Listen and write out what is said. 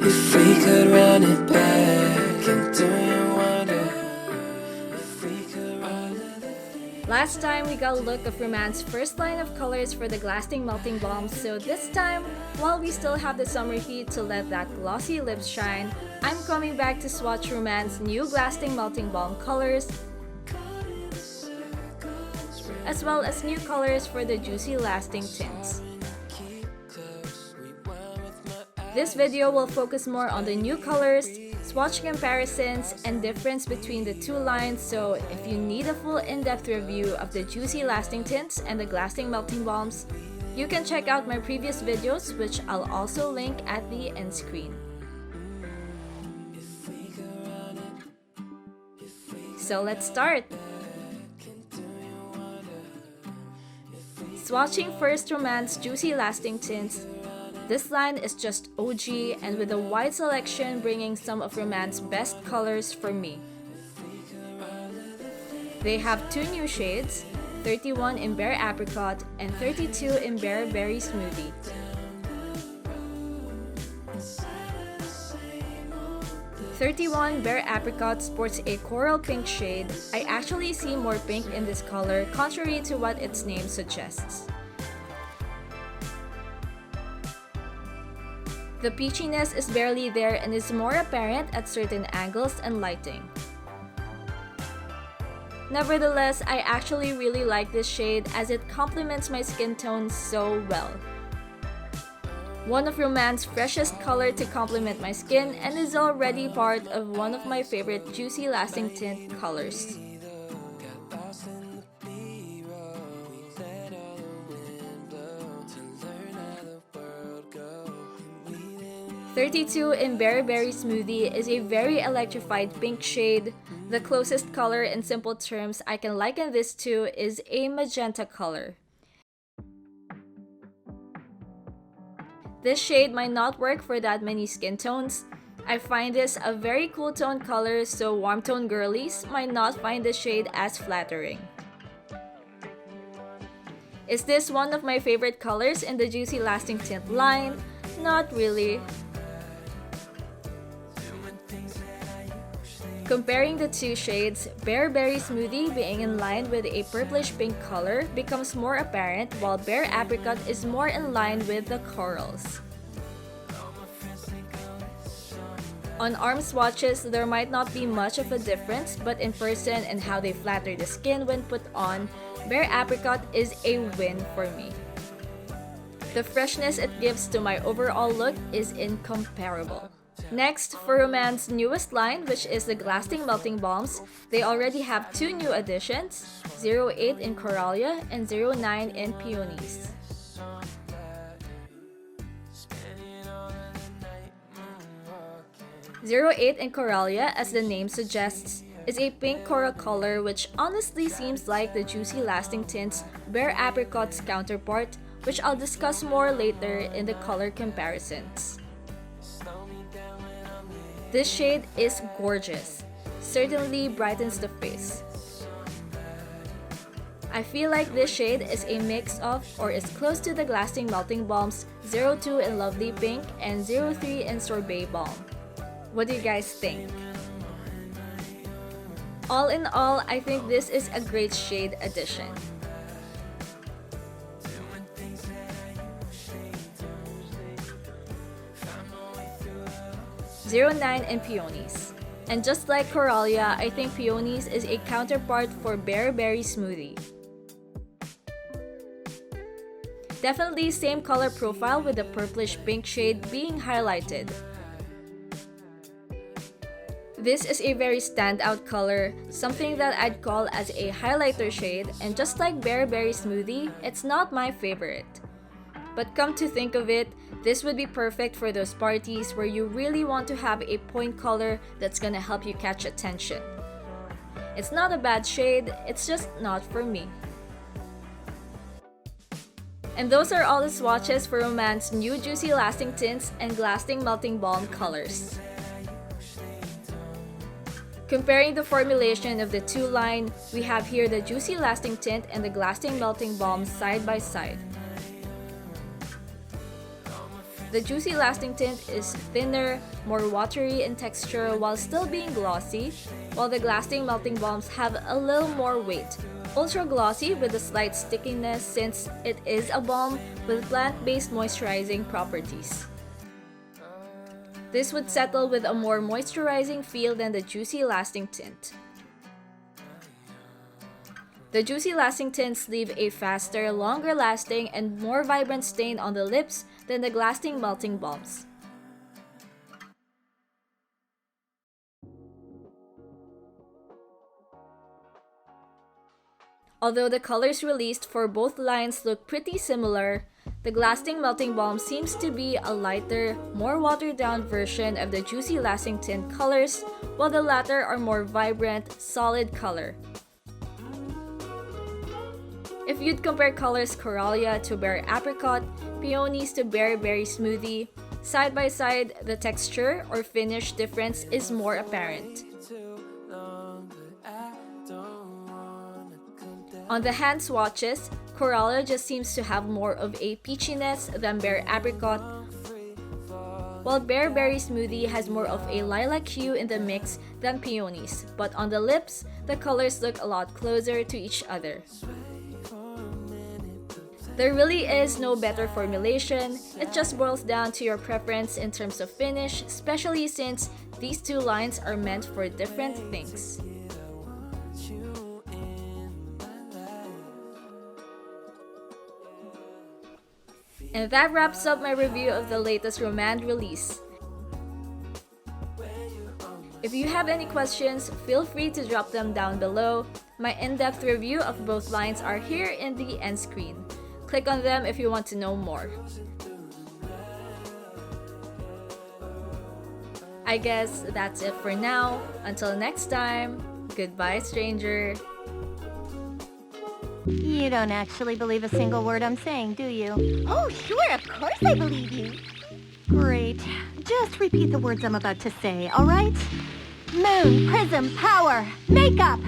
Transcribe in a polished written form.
If we could run it back, and do you wonder if we could run it back? Last time we got a look of Rom&nd's first line of colors for the Glasting Melting Balm, so this time, while we still have the summer heat to let that glossy lips shine, I'm coming back to swatch Rom&nd's new Glasting Melting Balm colors, as well as new colors for the Juicy Lasting Tints. This video will focus more on the new colors, swatch comparisons, and difference between the two lines, so if you need a full in-depth review of the Juicy Lasting Tints and the Glasting Melting Balms, you can check out my previous videos, which I'll also link at the end screen. So let's start! Swatching first Rom&nd's Juicy Lasting Tints. This line is just OG and with a wide selection bringing some of Rom&nd's best colors for me. They have two new shades, 31 in Bare Apricot and 32 in Bare Berry Smoothie. .31 Bare Apricot sports a coral pink shade. I actually see more pink in this color contrary to what its name suggests. The peachiness is barely there and is more apparent at certain angles and lighting. Nevertheless, I actually really like this shade as it complements my skin tone so well. One of Rom&nd's freshest color to complement my skin and is already part of one of my favorite Juicy Lasting Tint colors. 32 in Bare Berry Smoothie is a very electrified pink shade. The closest color in simple terms I can liken this to is a magenta color. This shade might not work for that many skin tones. I find this a very cool tone color, so warm tone girlies might not find the shade as flattering. Is this one of my favorite colors in the Juicy Lasting Tint line? Not really. Comparing the two shades, Bare Berry Smoothie being in line with a purplish pink color becomes more apparent, while Bare Apricot is more in line with the corals. On arm swatches, there might not be much of a difference, but in person and how they flatter the skin when put on, Bare Apricot is a win for me. The freshness it gives to my overall look is incomparable. Next, for Rom&nd's newest line, which is the Glasting Melting Balms, they already have two new additions, 08 in Coralia and 09 in Peonies. 08 in Coralia, as the name suggests, is a pink coral color which honestly seems like the Juicy Lasting Tint's Bare Apricot's counterpart, which I'll discuss more later in the color comparisons. This shade is gorgeous, certainly brightens the face. I feel like this shade is a mix of or is close to the Glasting Melting Balm's 02 in Lovely Pink and 03 in Sorbet Balm. What do you guys think? All in all, I think this is a great shade addition. 09 in Peonies. And just like Coralia, I think Peonies is a counterpart for Bare Berry Smoothie. Definitely same color profile with the purplish pink shade being highlighted. This is a very standout color, something that I'd call as a highlighter shade, and just like Bare Berry Smoothie, it's not my favorite. But come to think of it, this would be perfect for those parties where you really want to have a point color that's gonna help you catch attention. It's not a bad shade, it's just not for me. And those are all the swatches for Rom&nd's new Juicy Lasting Tints and Glasting Melting Balm colors. Comparing the formulation of the two line, we have here the Juicy Lasting Tint and the Glasting Melting Balm side by side. The Juicy Lasting Tint is thinner, more watery in texture while still being glossy, while the Glasting Melting Balms have a little more weight. Ultra glossy with a slight stickiness since it is a balm with plant-based moisturizing properties. This would settle with a more moisturizing feel than the Juicy Lasting Tint. The Juicy Lasting Tints leave a faster, longer lasting, and more vibrant stain on the lips than the Glasting Melting Balms. Although the colors released for both lines look pretty similar, the Glasting Melting Balm seems to be a lighter, more watered down version of the Juicy Lasting Tint colors, while the latter are more vibrant, solid color. If you'd compare colors Coralia to Bare Apricot, Peonies to Bare Berry Smoothie, side by side, the texture or finish difference is more apparent. On the hand swatches, Coralia just seems to have more of a peachiness than Bare Apricot, while Bare Berry Smoothie has more of a lilac hue in the mix than Peonies, but on the lips, the colors look a lot closer to each other. There really is no better formulation, it just boils down to your preference in terms of finish, especially since these two lines are meant for different things. And that wraps up my review of the latest Rom&nd release. If you have any questions, feel free to drop them down below. My in-depth review of both lines are here in the end screen. Click on them if you want to know more. I guess that's it for now. Until next time, goodbye, stranger. You don't actually believe a single word I'm saying, do you? Oh, sure, of course I believe you. Great. Just repeat the words I'm about to say, all right? Moon, prism, power, makeup.